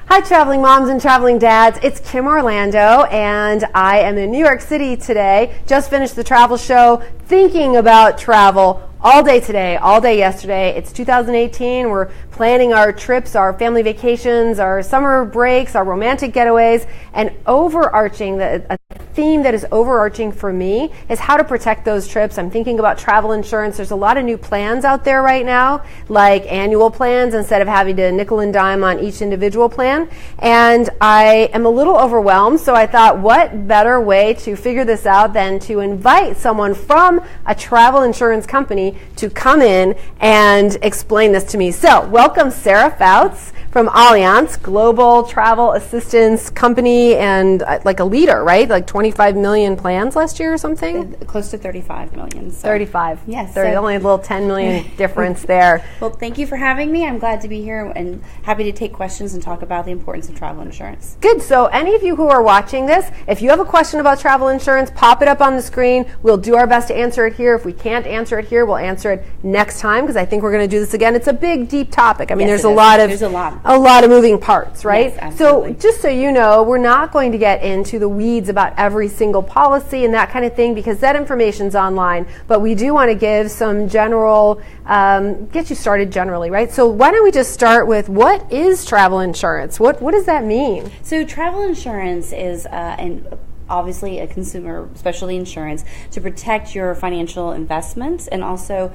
Hi, traveling moms and traveling dads. It's Kim Orlando, and I am in New York City today. Just finished the travel show, thinking about travel all day today, all day yesterday. It's 2018. We're planning our trips, our family vacations, our summer breaks, our romantic getaways, and overarching, a theme that is overarching for me is how to protect those trips. I'm thinking about travel insurance. There's a lot of new plans out there right now, like annual plans instead of having to nickel and dime on each individual plan. And I am a little overwhelmed, so I thought, what better way to figure this out than to invite someone from a travel insurance company to come in and explain this to me. So, welcome Sarah Fouts from Allianz, global travel assistance company, and like a leader, right? Like 25 million plans last year or something? Close to 35 million. So. 35. Yes. There's only a little 10 million difference there. Well, thank you for having me. I'm glad to be here and happy to take questions and talk about the importance of travel insurance. Good. So any of you who are watching this, if you have a question about travel insurance, pop it up on the screen. We'll do our best to answer it here. If we can't answer it here, we'll answer it next time, because I think we're going to do this again. It's a big, deep topic. I mean, yes, there's a lot of moving parts, right? Yes, absolutely. So just so you know, we're not going to get into the weeds about every single policy and that kind of thing, because that information's online. But we do want to give some general, get you started generally, right? So why don't we just start with, what is travel insurance? What does that mean? So travel insurance is obviously a consumer specialty insurance to protect your financial investments and also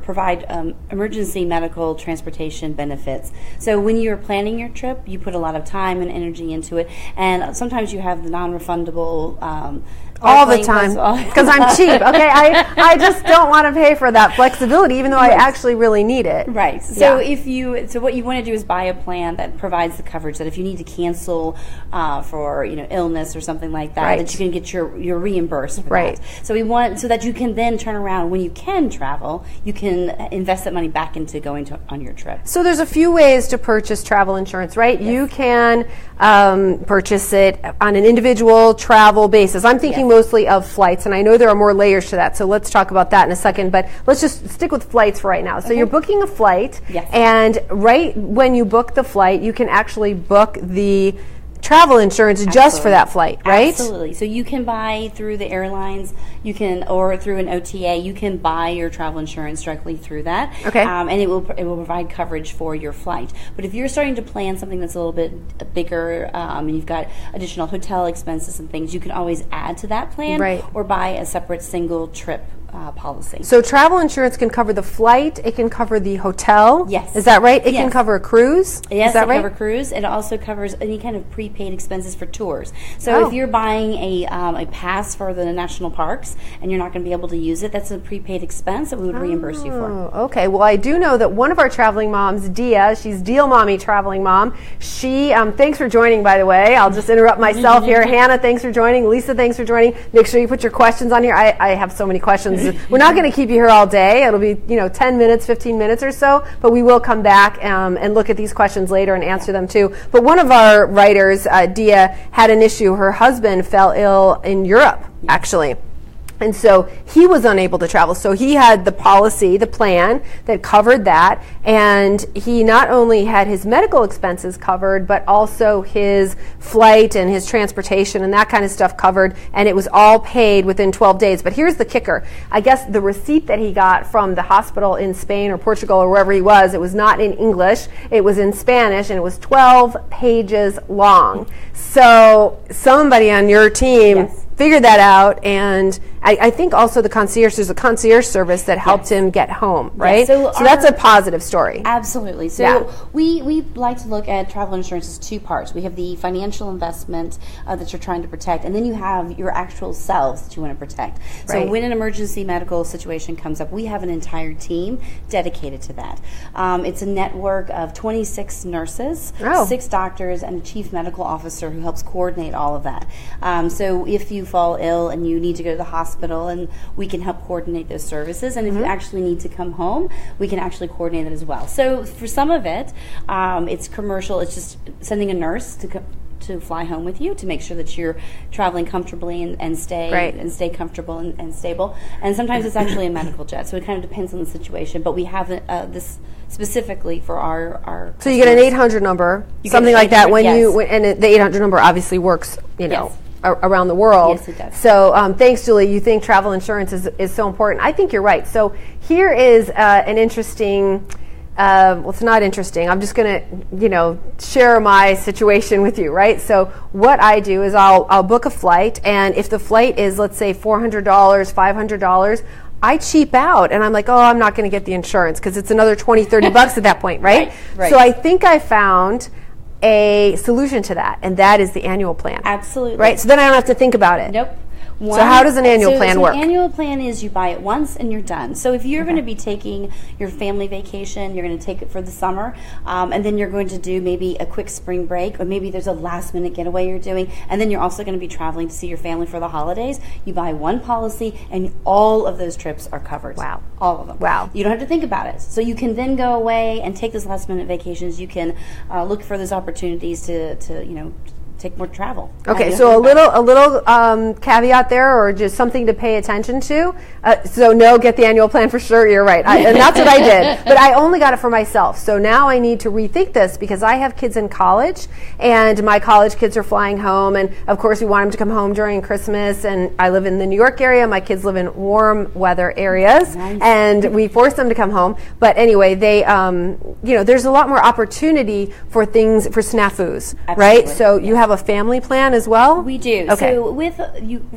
provide emergency medical transportation benefits. So when you're planning your trip, you put a lot of time and energy into it, and sometimes you have the non-refundable all the time, because I'm cheap. Okay, I just don't want to pay for that flexibility, even though I actually really need it. Right. So so what you want to do is buy a plan that provides the coverage that if you need to cancel for illness or something like that, that you can get your reimbursed for that. So we want so that you can then turn around when you can travel, you can invest that money back into going on your trip. So there's a few ways to purchase travel insurance, right? Yes. You can purchase it on an individual travel basis. I'm thinking mostly of flights, and I know there are more layers to that, so let's talk about that in a second, but let's just stick with flights for right now. So you're booking a flight, and right when you book the flight, you can actually book the travel insurance just for that flight, right? Absolutely. So you can buy through the airlines, or through an OTA, you can buy your travel insurance directly through that. Okay. And it will provide coverage for your flight. But if you're starting to plan something that's a little bit bigger, and you've got additional hotel expenses and things, you can always add to that plan, or buy a separate single trip policy. So travel insurance can cover the flight, it can cover the hotel. Yes. Is that right? It can cover a cruise? Yes, is that it right? cover cruise. It also covers any kind of prepaid expenses for tours. So if you're buying a pass for the national parks and you're not going to be able to use it, that's a prepaid expense that we would reimburse you for. Okay. Well, I do know that one of our traveling moms, Dia, she's Deal Mommy Traveling Mom. She, thanks for joining, by the way. I'll just interrupt myself here. Hannah, thanks for joining. Lisa, thanks for joining. Make sure you put your questions on here. I have so many questions. We're not going to keep you here all day. It'll be 10 minutes, 15 minutes or so, but we will come back and look at these questions later and answer them too. But one of our writers, Dia, had an issue. Her husband fell ill in Europe, actually. And so he was unable to travel. So he had the policy, the plan that covered that. And he not only had his medical expenses covered, but also his flight and his transportation and that kind of stuff covered. And it was all paid within 12 days. But here's the kicker. I guess the receipt that he got from the hospital in Spain or Portugal or wherever he was, it was not in English. It was in Spanish, and it was 12 pages long. So somebody on your team figured that out, and I think also there's a concierge service that helped him get home, right? So that's a positive story. Absolutely. So we like to look at travel insurance as two parts. We have the financial investment that you're trying to protect, and then you have your actual selves that you want to protect. So when an emergency medical situation comes up, we have an entire team dedicated to that. It's a network of 26 nurses, 6 doctors, and a chief medical officer who helps coordinate all of that. So if you fall ill and you need to go to the hospital, and we can help coordinate those services. And if you actually need to come home, we can actually coordinate it as well. So for some of it, it's commercial. It's just sending a nurse to fly home with you to make sure that you're traveling comfortably and stay comfortable and stable. And sometimes it's actually a medical jet, so it kind of depends on the situation. But we have this specifically for our So you get an 800 number, something like that, and the 800 number obviously works, around the world. Yes, it does. So thanks, Julie. You think travel insurance is so important. I think you're right. So here is an interesting, well, it's not interesting. I'm just going to, share my situation with you, right? So what I do is I'll book a flight, and if the flight is, let's say, $400, $500, I cheap out, and I'm like, oh, I'm not going to get the insurance because it's another $20, $30 at that point, right? Right. So I think I found a solution to that, and that is the annual plan. Absolutely. Right? So then I don't have to think about it. Nope. So how does an annual plan work? An annual plan is you buy it once and you're done. So if you're going to be taking your family vacation, you're going to take it for the summer, and then you're going to do maybe a quick spring break, or maybe there's a last minute getaway you're doing, and then you're also going to be traveling to see your family for the holidays, you buy one policy and all of those trips are covered. Wow. All of them. Wow. You don't have to think about it. So you can then go away and take those last minute vacations. You can look for those opportunities to take more travel. Okay, so a little caveat there, or just something to pay attention to. So no, get the annual plan for sure. You're right, and that's what I did. But I only got it for myself. So now I need to rethink this because I have kids in college, and my college kids are flying home, and of course we want them to come home during Christmas. And I live in the New York area. My kids live in warm weather areas, and we force them to come home. But anyway, they, there's a lot more opportunity for things for snafus, right? So you have a family plan as well? We do. Okay. So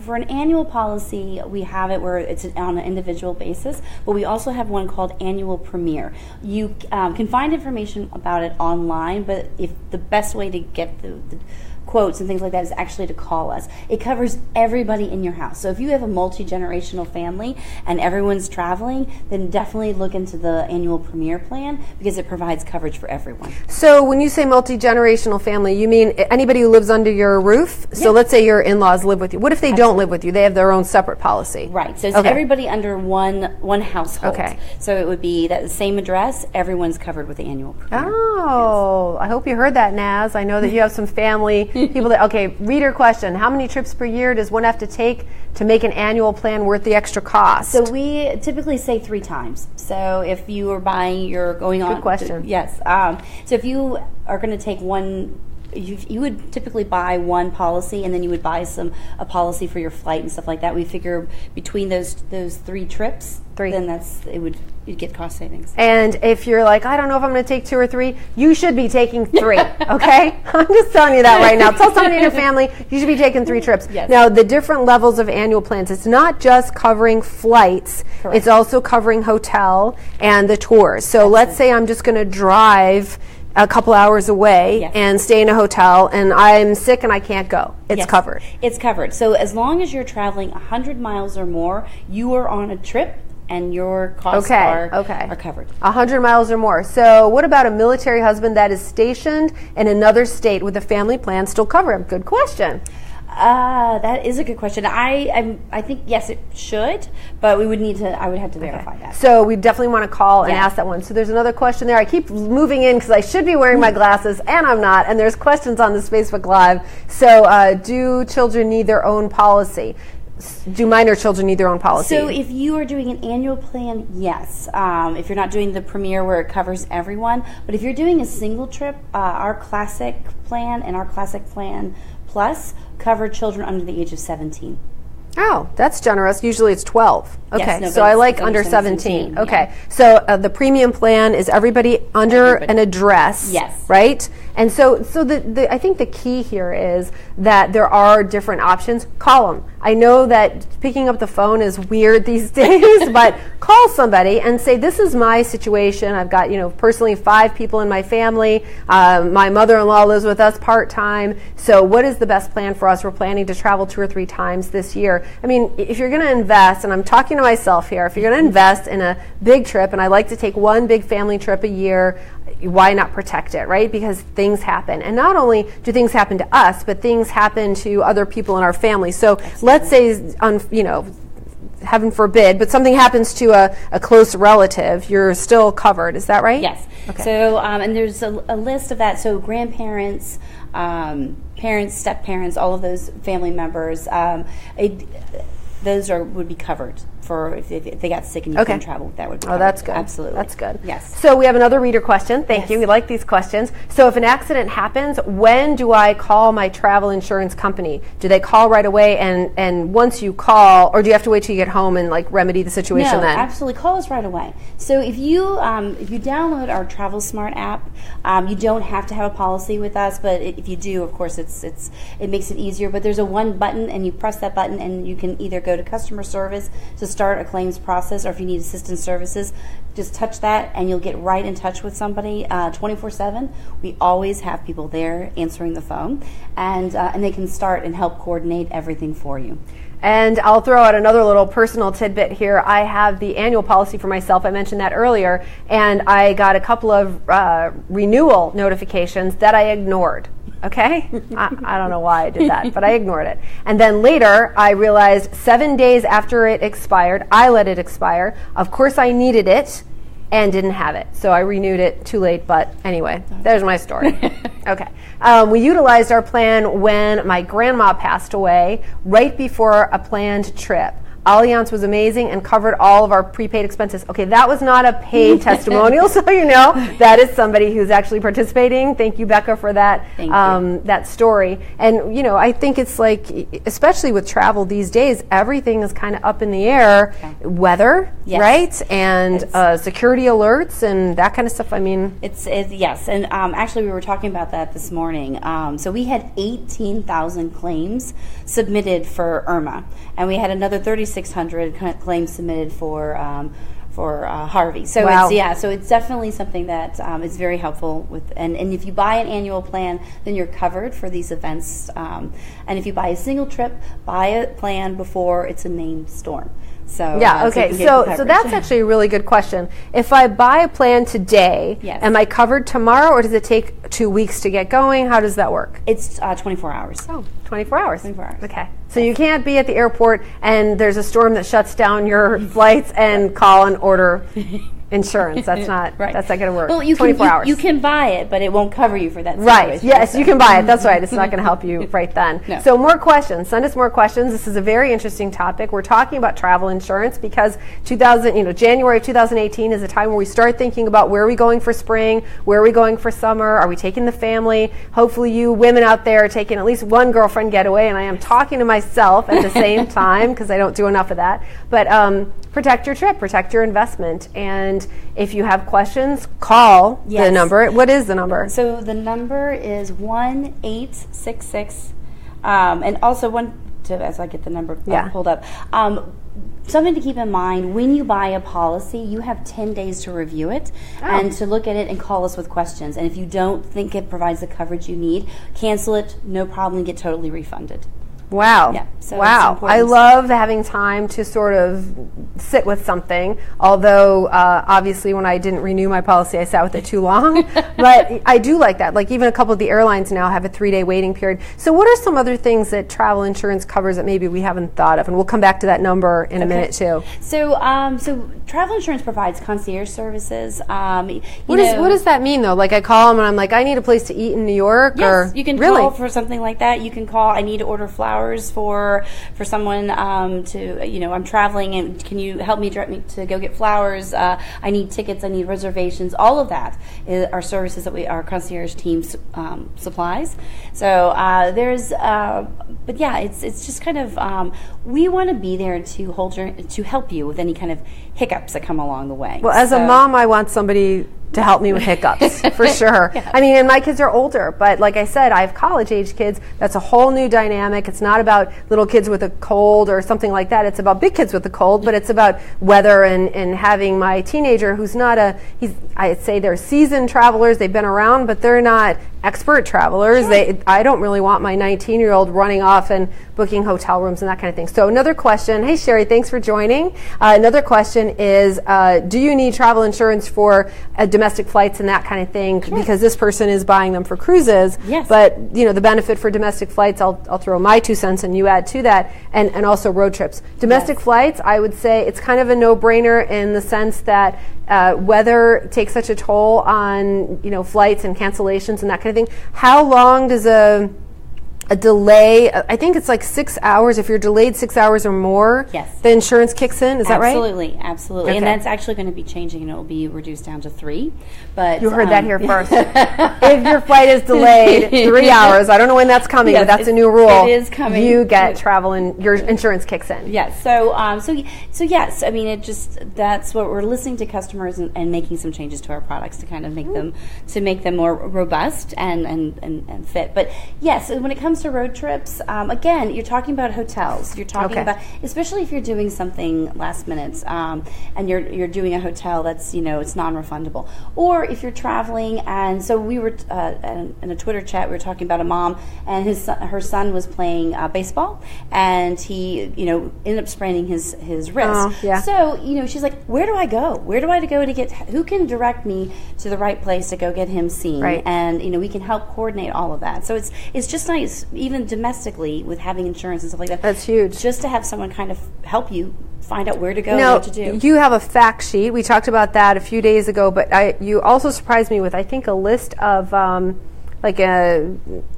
for an annual policy, we have it where it's on an individual basis, but we also have one called Annual Premier. You can find information about it online, but if the best way to get the quotes and things like that is actually to call us. It covers everybody in your house. So if you have a multi-generational family and everyone's traveling, then definitely look into the Annual Premier plan because it provides coverage for everyone. So when you say multi-generational family, you mean anybody who lives under your roof? So let's say your in-laws live with you. What if they don't live with you? They have their own separate policy. Right. So it's everybody under one household. Okay. So it would be that same address, everyone's covered with the Annual Premier. Oh, yes. I hope you heard that, Naz. I know that you have some family people that, reader question. How many trips per year does one have to take to make an annual plan worth the extra cost? So we typically say 3 times. So if you are buying, you're going on. Good question. Yes. So if you are going to take one, you would typically buy one policy, and then you would buy a policy for your flight and stuff like that. We figure between those 3 trips, then you'd get cost savings. And if you're like, I don't know if I'm going to take 2 or 3, you should be taking 3. Okay, I'm just telling you that right now. Tell somebody in your family you should be taking 3 trips. Yes. Now, the different levels of annual plans. It's not just covering flights. Correct. It's also covering hotel and the tours. So let's say I'm just going to drive a couple hours away and stay in a hotel, and I'm sick and I can't go. It's covered. It's covered. So as long as you're traveling 100 miles or more, you are on a trip and your costs are covered. 100 miles or more. So what about a military husband that is stationed in another state with a family plan still cover him? Good question. That is a good question. I think yes, it should, but I would have to verify that. So we definitely want to call and ask that one. So there's another question there. I keep moving in because I should be wearing my glasses and I'm not. And there's questions on this Facebook Live. So do children need their own policy? Do minor children need their own policy? So if you are doing an annual plan, yes. If you're not doing the Premier where it covers everyone, but if you're doing a single trip, our Classic Plan and our Classic Plan Plus cover children under the age of 17. Oh, that's generous. Usually it's 12. Okay, yes, no, so I like under 17. Okay, yeah. So the premium plan is everybody under an address. Yes. Right? And so I think the key here is that there are different options. Call them. I know that picking up the phone is weird these days, but call somebody and say, this is my situation. I've got, personally 5 people in my family. My mother-in-law lives with us part-time. So what is the best plan for us? We're planning to travel 2 or 3 times this year. I mean, if you're going to invest, and I'm talking to myself here, if you're going to invest in a big trip, and I like to take one big family trip a year, why not protect it, right? Because things happen. And not only do things happen to us, but things happen to other people in our family. So let's say, heaven forbid, but something happens to a close relative, you're still covered. Is that right? Yes. Okay. So, and there's a list of that. So grandparents, parents, step-parents, all of those family members, those would be covered for if they got sick and you couldn't travel, that would be covered. That's good. Absolutely. That's good. Yes. So we have another reader question. Thank you. We like these questions. So if an accident happens, when do I call my travel insurance company? Do they call right away, and once you call, or do you have to wait till you get home and like remedy the situation then? No, absolutely. Call us right away. So if you download our Travel Smart app, you don't have to have a policy with us, but if you do, of course, it makes it easier. But there's a one button, and you press that button, and you can either go to customer service to start a claims process, or if you need assistance services, just touch that, and you'll get right in touch with somebody 24/7. We always have people there answering the phone, and they can start and help coordinate everything for you. And I'll throw out another little personal tidbit here. I have the annual policy for myself. I mentioned that earlier, and I got a couple of renewal notifications that I ignored. Okay? I don't know why I did that, but I ignored it. And then later, I realized 7 days after it expired, I let it expire. Of course, I needed it and didn't have it. So I renewed it too late, but anyway, there's my story. Okay. We utilized our plan when my grandma passed away, right before a planned trip. Allianz was amazing and covered all of our prepaid expenses. Okay, that was not a paid testimonial, so you know that is somebody who's actually participating. Thank you, Becca, for that that story. And you know, I think it's like, especially with travel these days, everything is kind of up in the air. Okay. Weather, right, and security alerts and that kind of stuff. I mean, it's yes, and actually, we were talking about that this morning. So we had 18,000 claims submitted for Irma, and we had another 3,600 claims submitted for Harvey. So so it's definitely something that is very helpful with. And if you buy an annual plan, then you're covered for these events. And if you buy a single trip, buy a plan before it's a named storm. So so that's actually a really good question. If I buy a plan today, am I covered tomorrow, or does it take 2 weeks to get going? How does that work? It's 24 hours. Oh, 24 hours. 24 hours. Okay. So you can't be at the airport and there's a storm that shuts down your flights and call and order insurance. That's not that's not going to work. Well, you 24 hours. You can buy it, but it won't cover you for that situation. Right. Yes, you can buy it. That's right. It's not going to help you right then. No. So more questions. Send us more questions. This is a very interesting topic. We're talking about travel insurance because January of 2018 is a time where we start thinking about where are we going for spring, where are we going for summer, are we taking the family? Hopefully you women out there are taking at least one girlfriend getaway, and I am talking to myself at the same time because I don't do enough of that. But protect your trip, protect your investment, and if you have questions, call the number. What is the number? So the number is 1-866, and also as I get the number pulled up. Something to keep in mind, when you buy a policy, you have 10 days to review it and to look at it and call us with questions. And if you don't think it provides the coverage you need, cancel it, no problem, get totally refunded. Wow. Yeah, so wow. I love having time to sort of sit with something, although obviously when I didn't renew my policy, I sat with it too long. But I do like that. Like even a couple of the airlines now have a 3-day waiting period. So what are some other things that travel insurance covers that maybe we haven't thought of? And we'll come back to that number in a minute too. So travel insurance provides concierge services. What does that mean though? Like I call them and I'm like, I need a place to eat in New York? Yes, you can call for something like that. You can call, I need to order flowers for someone I'm traveling and can you help me direct me to go get flowers? I need tickets, I need reservations. All of that are services that our concierge team supplies. So it's just kind of we want to be there to help you with any kind of hiccups that come along the way. Well, as a mom, I want somebody to help me with hiccups, for sure. I mean, and my kids are older, but like I said, I have college-age kids. That's a whole new dynamic. It's not about little kids with a cold or something like that. It's about big kids with a cold, but it's about weather and having my teenager who's not I'd say they're seasoned travelers. They've been around, but they're not expert travelers. Sure. I don't really want my 19-year-old running off and booking hotel rooms and that kind of thing. So another question. Hey, Sherry, thanks for joining. Another question is, do you need travel insurance for domestic flights and that kind of thing? Sure. Because this person is buying them for cruises. Yes. But, the benefit for domestic flights, I'll throw my 2 cents and you add to that, and also road trips. Domestic flights, I would say it's kind of a no-brainer in the sense that weather takes such a toll on, flights and cancellations and that kind of thing. How long does a a delay, I think it's like 6 hours. If you're delayed 6 hours or more, yes, the insurance kicks in. Is that right? Absolutely. Okay. And that's actually going to be changing, and it will be reduced down to 3. But you heard that here first. If your flight is delayed 3 hours, I don't know when that's coming, but that's a new rule. It is coming. You get travel, and your insurance kicks in. Yes. So yes. I mean, that's what we're listening to customers and making some changes to our products to kind of make them more robust and fit. But yes, when it comes to road trips, again, you're talking about hotels. You're talking about, especially if you're doing something last minute, and you're doing a hotel that's it's non-refundable, or if you're traveling. And so we were in a Twitter chat. We were talking about a mom and her son was playing baseball, and he ended up spraining his wrist. So she's like, where do I go? Where do I go to get? Who can direct me to the right place to go get him seen? Right. And we can help coordinate all of that. So it's just nice, even domestically, with having insurance and stuff like that. That's huge. Just to have someone kind of help you find out where to go and what to do. You have a fact sheet. We talked about that a few days ago, but you also surprised me with, I think, a list of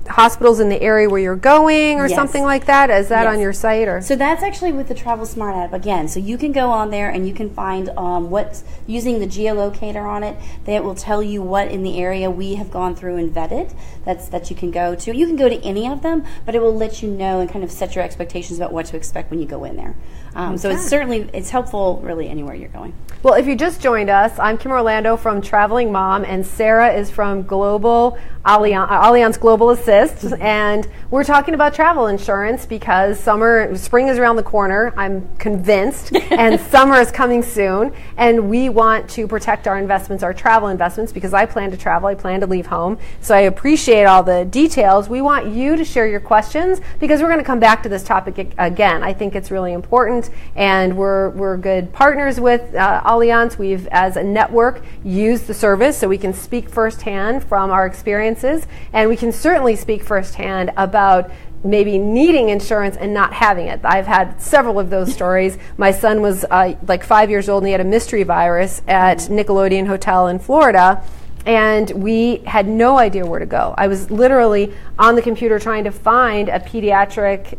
hospitals in the area where you're going or something like that. Is that on your site? Or so that's actually with the Travel Smart app again. So you can go on there and you can find what's using the geolocator on it. That will tell you what in the area we have gone through and vetted. That you can go to. You can go to any of them, but it will let you know and kind of set your expectations about what to expect when you go in there. So it's helpful really anywhere you're going. Well, if you just joined us, I'm Kim Orlando from Traveling Mom, and Sarah is from Allianz Global Assist, and we're talking about travel insurance because spring is around the corner, I'm convinced, and summer is coming soon, and we want to protect our investments, our travel investments, because I plan to travel, I plan to leave home, so I appreciate all the details. We want you to share your questions because we're going to come back to this topic again. I think it's really important, and we're good partners with Allianz. We've, as a network, used the service so we can speak firsthand from our experiences, and we can certainly speak firsthand about maybe needing insurance and not having it. I've had several of those stories. My son was like 5 years old and he had a mystery virus at Nickelodeon Hotel in Florida, and we had no idea where to go. I was literally on the computer trying to find a pediatric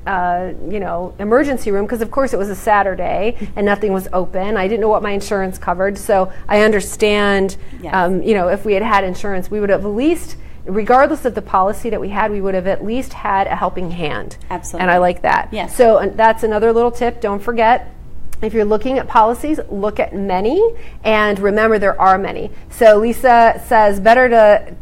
emergency room because of course it was a Saturday and nothing was open. I didn't know what my insurance covered, so I understand if we had insurance, we would have at least, regardless of the policy that we had, we would have at least had a helping hand. Absolutely. And I like that. Yes. So that's another little tip. Don't forget, if you're looking at policies, look at many, and remember there are many. So Lisa says better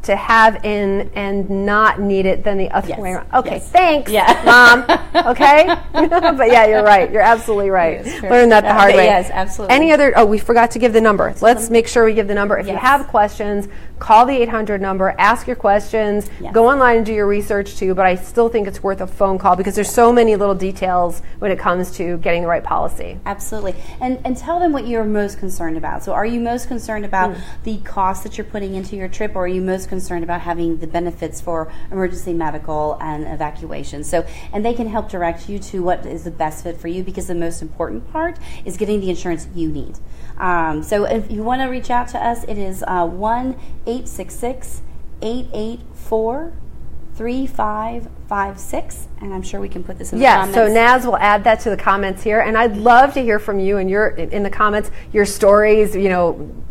to have in and not need it than the other way around. Okay, thanks, Mom. Okay? But yeah, you're right. You're absolutely right. Learn that the hard way. Yes, absolutely. Any other, we forgot to give the number. Let's make sure we give the number. If you have questions, call the 800 number, ask your questions, go online and do your research too, but I still think it's worth a phone call because there's so many little details when it comes to getting the right policy. Absolutely. And tell them what you're most concerned about. So are you most concerned about the cost that you're putting into your trip, or are you most concerned about having the benefits for emergency medical and evacuation? So, and they can help direct you to what is the best fit for you, because the most important part is getting the insurance you need. So if you want to reach out to us, it is 1-866-884-3556, and I'm sure we can put this in the comments. So Naz will add that to the comments here, and I'd love to hear from you and in the comments, your stories,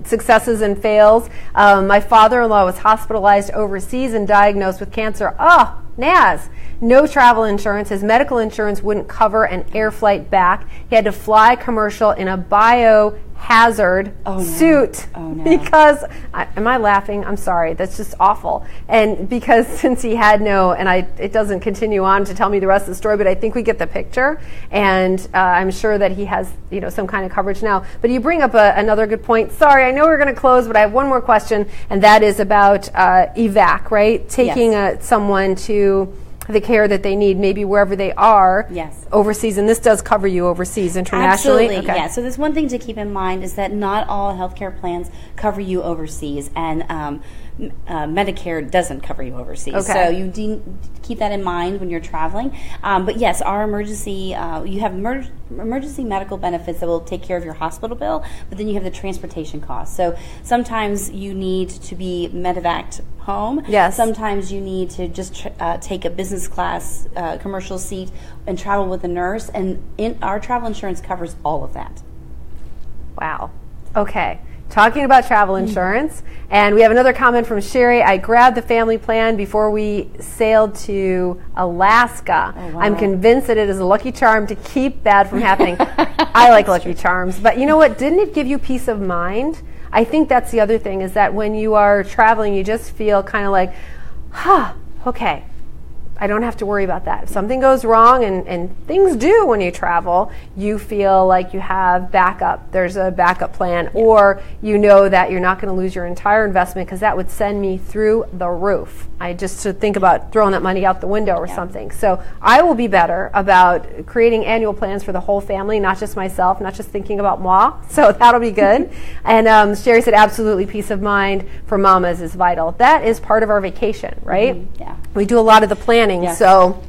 successes and fails. My father-in-law was hospitalized overseas and diagnosed with cancer. Naz, no travel insurance. His medical insurance wouldn't cover an air flight back. He had to fly commercial in a biohazard suit. Because, am I laughing? I'm sorry. That's just awful. And because since he had it doesn't continue on to tell me the rest of the story, but I think we get the picture. And I'm sure that he has, some kind of coverage now. But you bring up another good point. Sorry, I know we're going to close, but I have one more question, and that is about evac, right? Taking someone to the care that they need, maybe wherever they are overseas, and this does cover you overseas internationally. Absolutely, yeah. So there's one thing to keep in mind is that not all healthcare plans cover you overseas, and Medicare doesn't cover you overseas. Okay. So you keep that in mind when you're traveling. But yes, our emergency, you have emergency medical benefits that will take care of your hospital bill, but then you have the transportation costs. So sometimes you need to be medevaced home. Yes. Sometimes you need to just take a business class commercial seat and travel with a nurse. And our travel insurance covers all of that. Wow. Okay. Talking about travel insurance, and we have another comment from Sherry. I grabbed the family plan before we sailed to Alaska. Oh, wow. I'm convinced that it is a lucky charm to keep bad from happening. I like lucky charms, but you know what? Didn't it give you peace of mind? I think that's the other thing, is that when you are traveling, you just feel kind of like, okay, I don't have to worry about that. If something goes wrong, and things do when you travel, you feel like you have backup. There's a backup plan, or you know that you're not going to lose your entire investment, because that would send me through the roof. I just should think about throwing that money out the window or something. So I will be better about creating annual plans for the whole family, not just myself, not just thinking about moi. So that'll be good. And Sherry said absolutely peace of mind for mamas is vital. That is part of our vacation, right? Mm-hmm. Yeah. We do a lot of the planning. Yes. So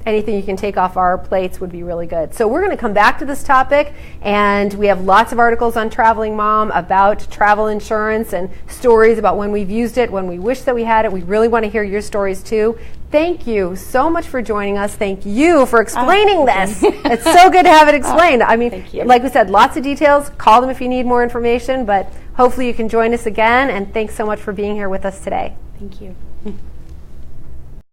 anything you can take off our plates would be really good. So we're going to come back to this topic, and we have lots of articles on Traveling Mom about travel insurance and stories about when we've used it, when we wish that we had it. We really want to hear your stories too. Thank you so much for joining us. Thank you for explaining this. It's so good to have it explained. I mean, like we said, lots of details. Call them if you need more information, but hopefully you can join us again, and thanks so much for being here with us today. Thank you.